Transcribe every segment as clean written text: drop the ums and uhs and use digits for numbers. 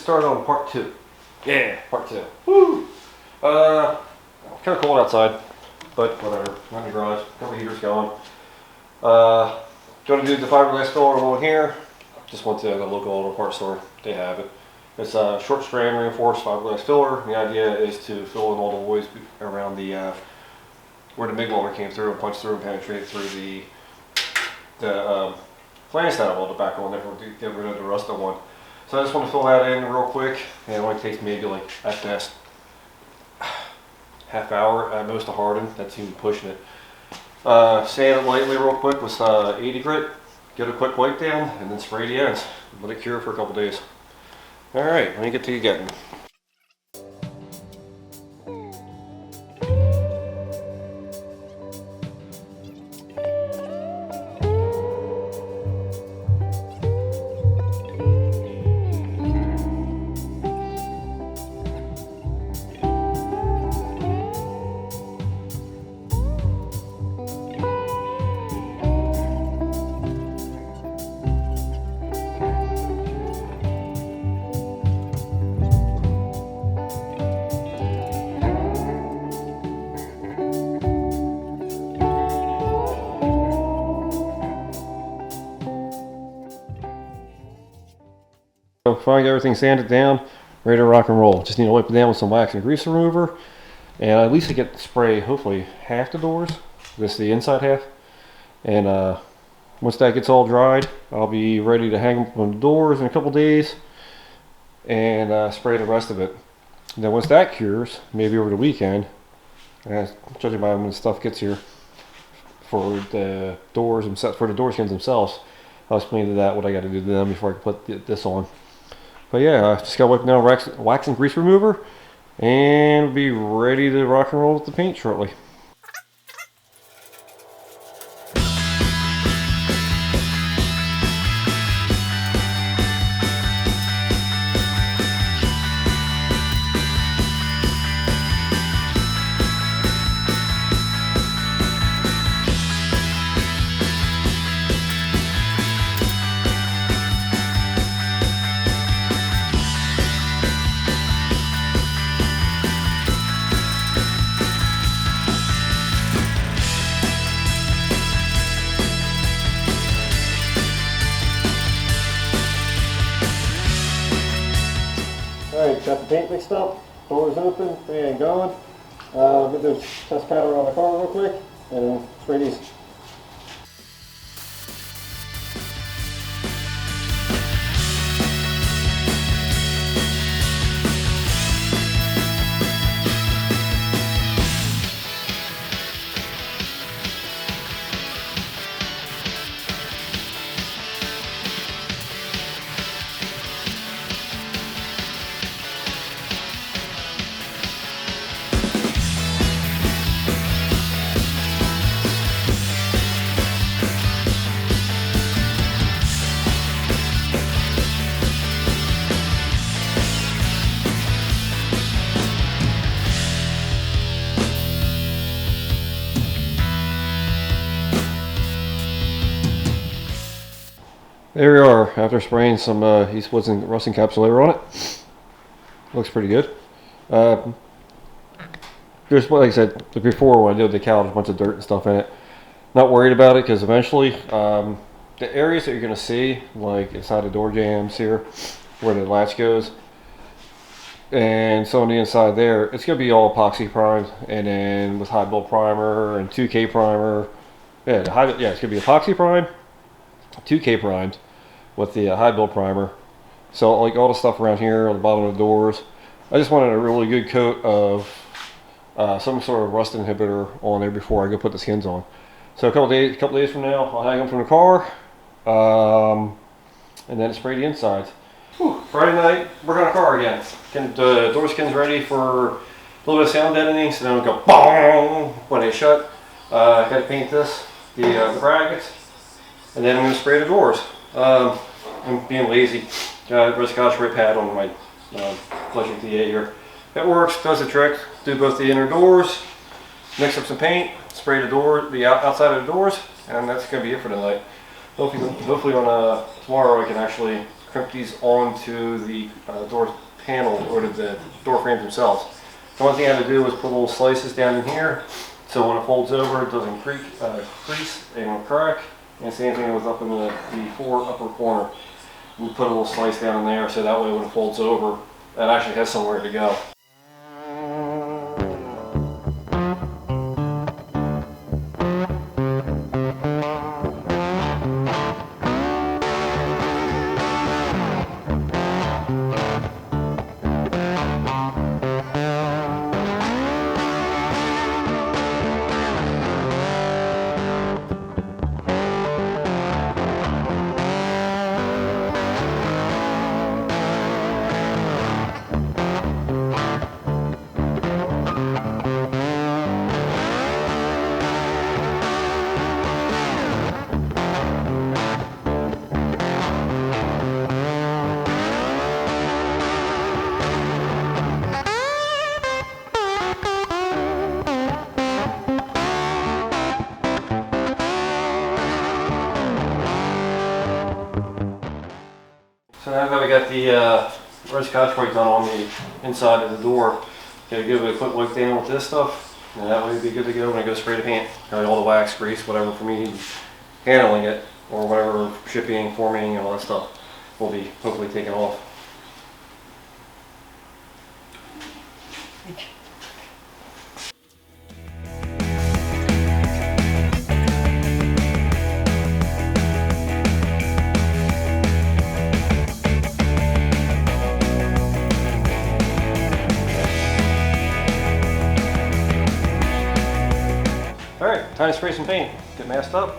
started on part 2. Yeah, part 2. Woo! Kind of cold outside, but whatever. I'm in the garage. A couple heaters going. Going to do the fiberglass filler on here. Just went to the local auto parts store. They have it. It's a short strand reinforced fiberglass filler. The idea is to fill in all the voids around the where the MIG welder came through and punched through and penetrated through the flange that I welded back on there to get rid of the rusted one. So I just want to fill that in real quick, and it only takes maybe like at best half hour at most to harden. That's even pushing it. Sand it lightly real quick with 80 grit, get a quick wipe down, and then spray the ends. Let it cure for a couple days. Alright, let me get to you getting. So finally got everything sanded down, ready to rock and roll. Just need to wipe it down with some wax and grease remover, and at least I get to spray hopefully half the doors, just the inside half. And once that gets all dried, I'll be ready to hang them on the doors in a couple days and spray the rest of it. And then once that cures, maybe over the weekend, judging by when the stuff gets here for the doors and set for the door skins themselves, I'll explain to that what I got to do to them before I can put this on. But yeah, just got to wipe down wax and grease remover and be ready to rock and roll with the paint shortly. Alright, got the paint mixed up, doors open, fan going. Get the test powder on the car real quick and spray these. There we are, after spraying some East Woods and rust encapsulator on it. Looks pretty good. Just like I said before, when I did the decal, there's a bunch of dirt and stuff in it. Not worried about it, because eventually the areas that you're going to see, like inside the door jambs here, where the latch goes, and some on the inside there, it's going to be all epoxy primed, and then with high build primer and 2K primer. Yeah, it's going to be epoxy primed, 2K primed with the high build primer. So like all the stuff around here on the bottom of the doors, I just wanted a really good coat of some sort of rust inhibitor on there before I go put the skins on. So a couple days from now, I'll hang them from the car, and then spray the insides. Whew, Friday night, work on the car again. Getting the door skins ready for a little bit of sound deadening, so then it'll go bong when they shut. I got to paint this, the brackets, and then I'm going to spray the doors. I'm being lazy. Got a Scotch Rite pad on my Pleasure TA here. It works, does the trick. Do both the inner doors, mix up some paint, spray the outside of the doors, and that's going to be it for tonight. Hopefully on tomorrow I can actually crimp these onto the door panel or the door frames themselves. The one thing I had to do was put little slices down in here, so when it folds over, it doesn't crease and crack. And same thing was up in the upper corner. We put a little slice down in there, so that way when it folds over, it actually has somewhere to go. So now that we got the red Scotch Brite done on the inside of the door, gotta give it a quick wipe down with this stuff, and that way it'll be good to go when I go spray the paint. All the wax, grease, whatever for me handling it, or whatever shipping, forming, and all that stuff will be hopefully taken off. Alright, time to spray some paint. Get masked up.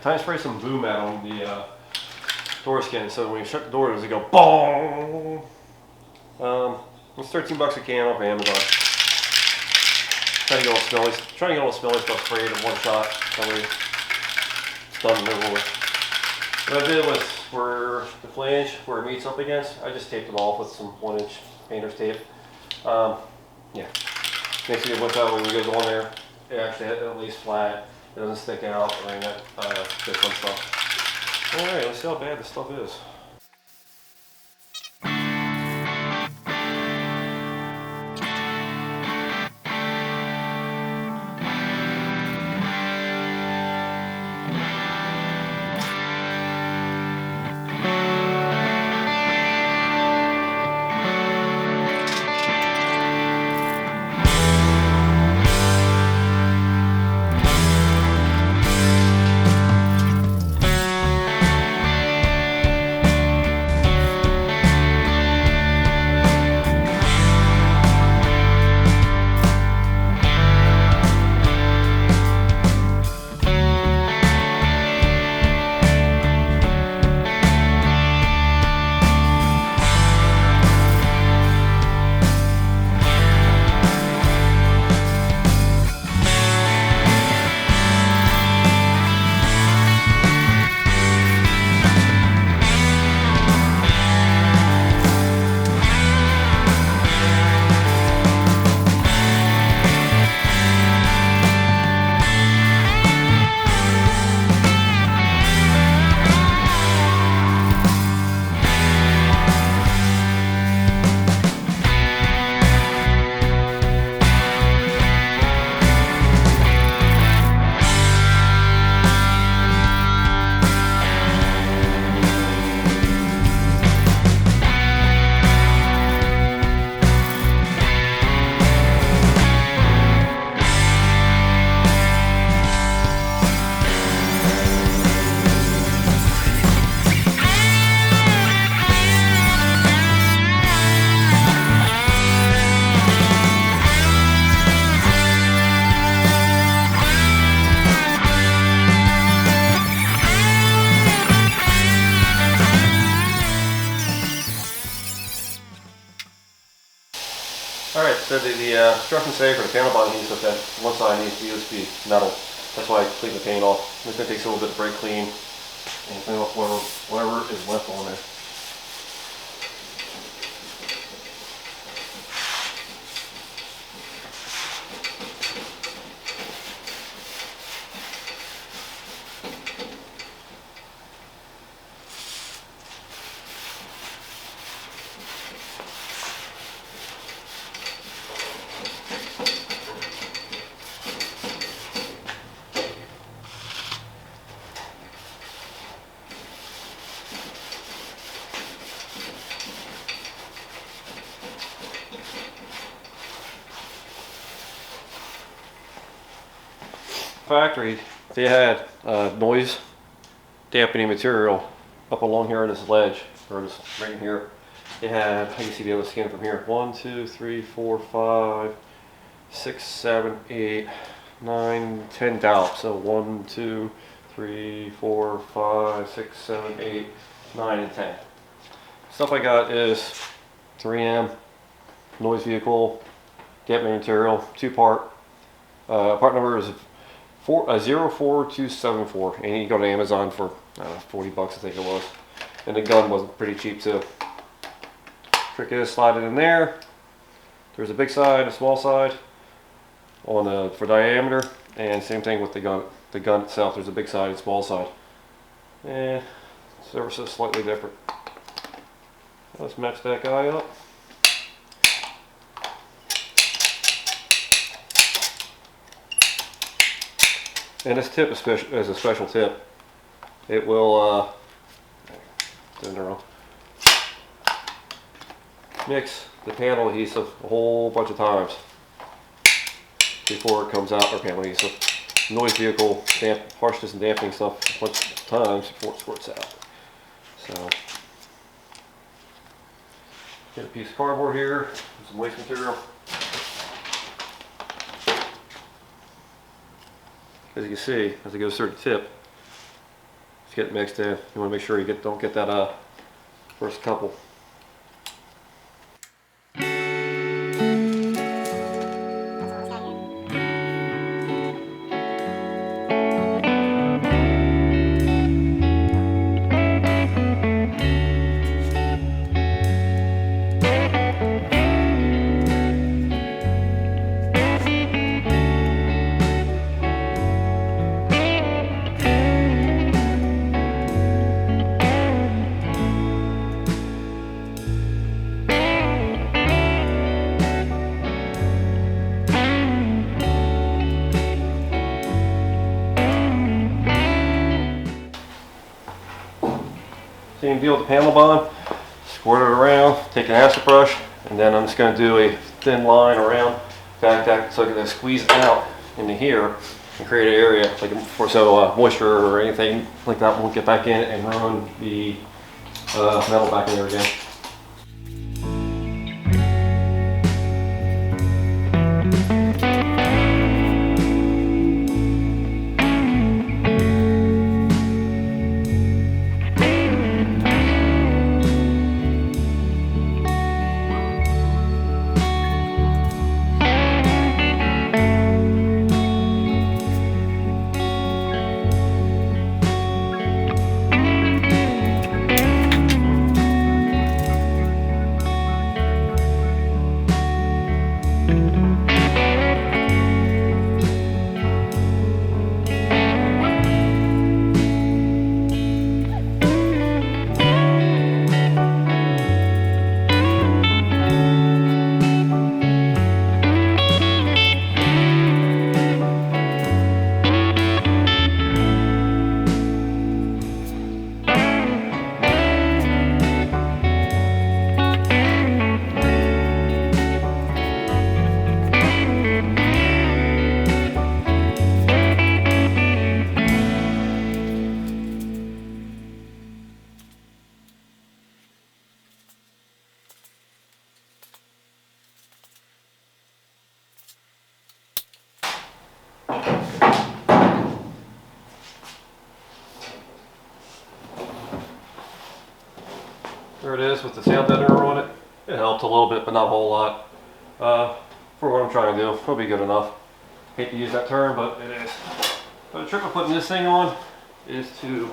Time to spray some Boom Mat on the door skin, so when you shut the door, does it go boom? It's 13 bucks a can off Amazon. Trying to get all smelly stuff sprayed in one shot. That way it's done and over with. What I did was for the flange where it meets up against, I just taped it off with some 1-inch painter's tape. Yeah, makes it look out when it goes on there. It actually at least flat. It doesn't stick out or any of that good fun stuff. Alright, let's see how bad this stuff is. So the instructions say for the panel bond adhesive that one side needs to be USB metal. That's why I clean the paint off. This going to take a little bit of brake clean and clean off whatever is left on there. Factory, they had noise dampening material up along here on this ledge, or this right in here. They had, how you see the other skin from here, 1, 2, 3, 4, 5, 6, 7, 8, 9, 10 dowels. So 1, 2, 3, 4, 5, 6, 7, 8, 9, and 10. Stuff I got is 3M noise vehicle dampening material, 2-part. Part number is 04274, and you can go to Amazon for 40 bucks, I think it was. And the gun was pretty cheap too. Trick is slide it in there. There's a big side, a small side on the for diameter, and same thing with the gun. The gun itself, there's a big side and small side. And service is slightly different. Let's match that guy up. And this tip is a special tip. It will mix the panel adhesive a whole bunch of times before it comes out, or panel adhesive. Noise vehicle, harshness and dampening stuff a bunch of times before it squirts out. So, get a piece of cardboard here, some waste material. As you can see, as it goes through the tip, it's getting mixed in. You want to make sure you don't get that first couple. Same deal with the panel bond. Squirt it around, take an acid brush, and then I'm just going to do a thin line around that so I can squeeze out into here and create an area like so moisture or anything like that won't get back in and ruin the metal back in there again. There it is with the sound deadener on it. It helped a little bit, but not a whole lot. for what I'm trying to do. It'll be good enough. Hate to use that term, but it is. But the trick of putting this thing on is to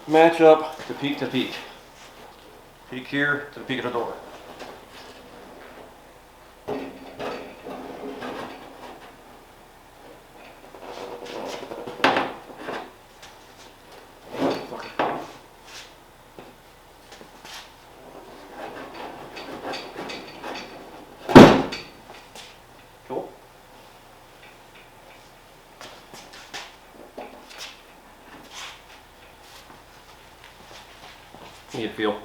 match up the peak to peak. Peak here to the peak of the door. Cool. You feel.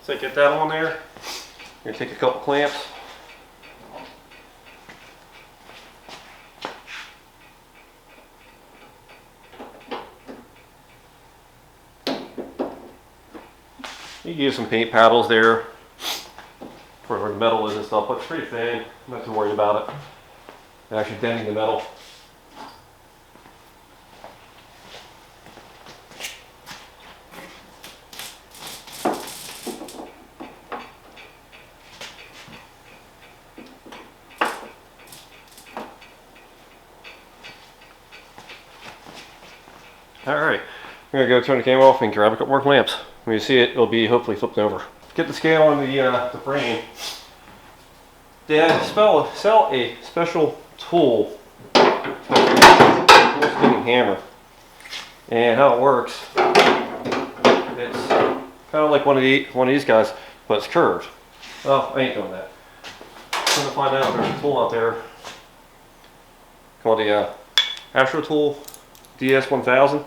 So get that on there. You're gonna take a couple clamps. You can use some paint paddles there for where the metal is and stuff, but it's pretty thin. I'm not too worried about it. Actually denting the metal. Alright, I'm going to go turn the camera off and grab a couple more clamps. When you see it, it'll be hopefully flipped over. Get the scale on the frame. They sell a special tool, spinning hammer. And how it works, it's kind of like one of these guys, but it's curved. Oh, I ain't doing that. I'm going to find out there's a tool out there called the Astro Tool DS1000,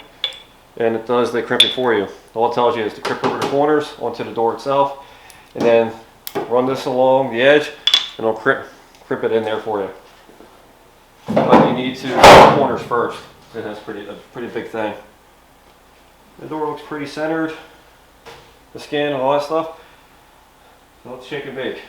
and it does the crimping for you. All it tells you is to crimp over the corners onto the door itself, and then run this along the edge, and it'll crimp it in there for you. But you need to crimp the corners first. So that's a pretty big thing. The door looks pretty centered. The skin and all that stuff. So let's shake and bake.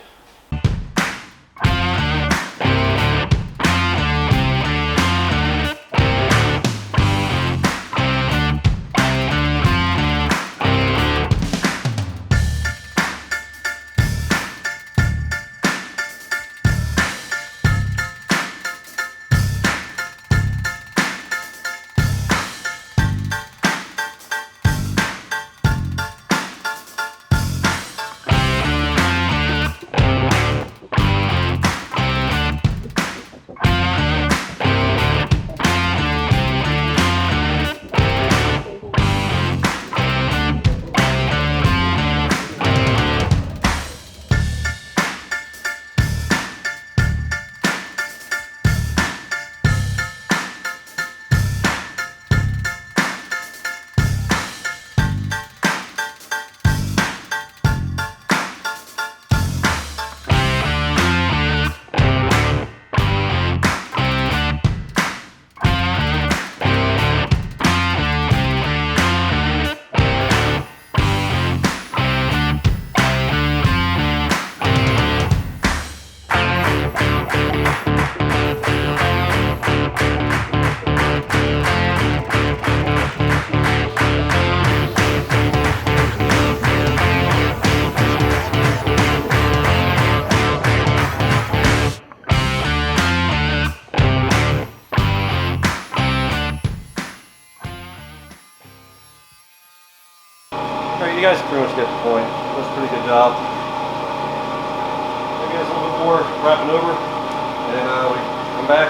Alright, you guys pretty much get the point. That's a pretty good job. Maybe there's a little bit more wrapping over, and when we come back,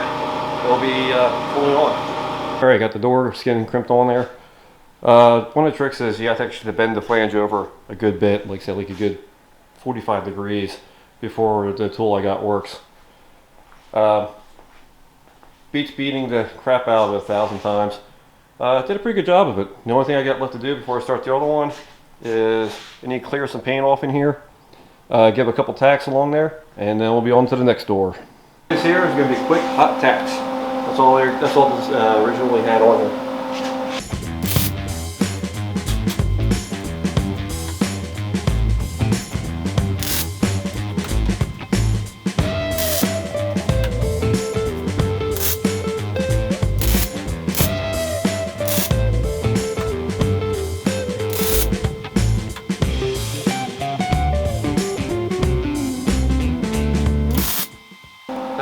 it'll be fully on. Alright, got the door skin crimped on there. One of the tricks is you have to actually bend the flange over a good bit, like say like a good 45 degrees before the tool I got works. Beats beating the crap out of it 1,000 times. Did a pretty good job of it. The only thing I got left to do before I start the other one is I need to clear some paint off in here, give a couple tacks along there, and then we'll be on to the next door. This here is going to be quick hot tacks. That's all this originally had on there.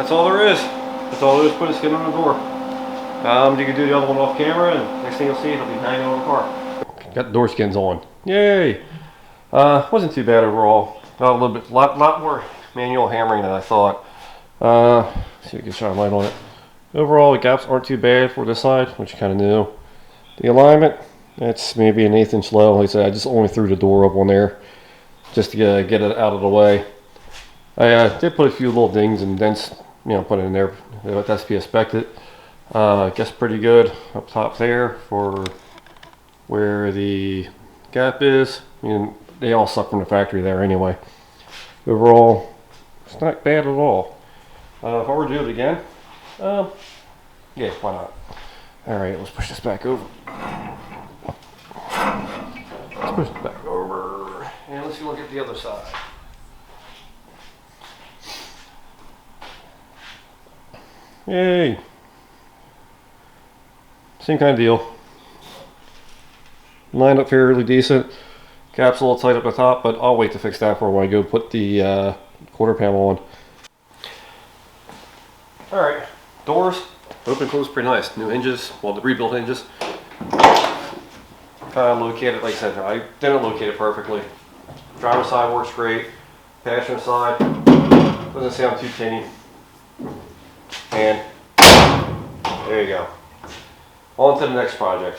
that's all there is. That's all there is. Put a skin on the door. You can do the other one off camera, and next thing you'll see, it'll be hanging on the car. Got the door skins on. Yay! Wasn't too bad overall. A little bit, lot more manual hammering than I thought. See if we can shine a light on it. Overall, the gaps aren't too bad for this side, which you kind of knew. The alignment, that's maybe an 1/8 inch low. Like I said, I just only threw the door up on there just to get it out of the way. I did put a few little dings and dents, put it in there. That's to be expected. I guess pretty good up top there for where the gap is. They all suck from the factory there anyway. Overall, it's not bad at all. If I were to do it again, yeah, why not? All right, let's push this back over. Let's push it back over, and let's look at the other side. Yay! Same kind of deal. Lined up fairly decent. Cap's a little tight up the top, but I'll wait to fix that for when I go put the quarter panel on. Alright, doors, open, close, pretty nice. New hinges, well, the rebuilt hinges. Located, like I said, I didn't locate it perfectly. Driver's side works great. Passenger side doesn't sound too tinny. And there you go. On to the next project.